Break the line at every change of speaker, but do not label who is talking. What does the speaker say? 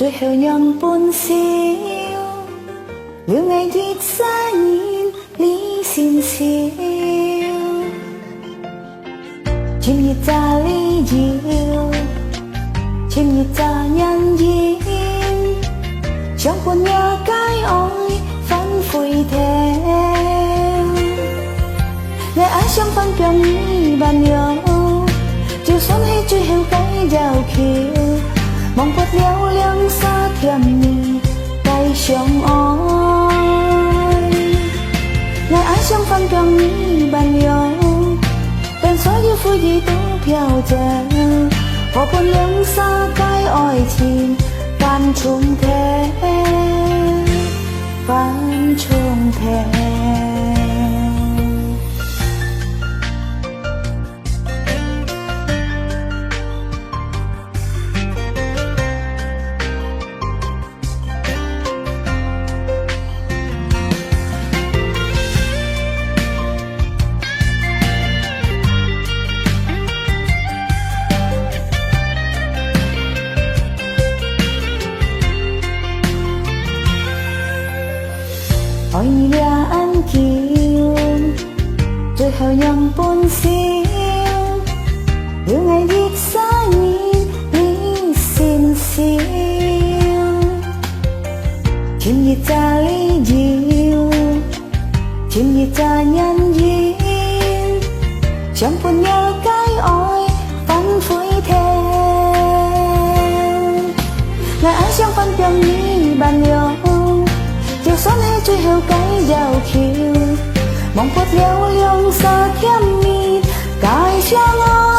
最後讓半宵，了藝熱沙燕李善笑，潛熱炸呢搖，潛熱炸人煙，相伴也皆愛分悔聽，愛愛相分讓你伴遊，就算係最後解繞橋。忘不了兩沙甜蜜繼相愛，愛愛相分讓你伴遊，但所有悔意都飄着，何伴兩沙皆愛情泛重聽，泛重聽。愛意兩橋，最後讓半宵，了藝熱沙燕李善笑，潛熱炸呢搖，潛熱炸人煙，相伴也皆愛分悔聽，愛愛相分讓你伴遊，就算係最後解繞橋，忘不了兩沙甜蜜繼相愛。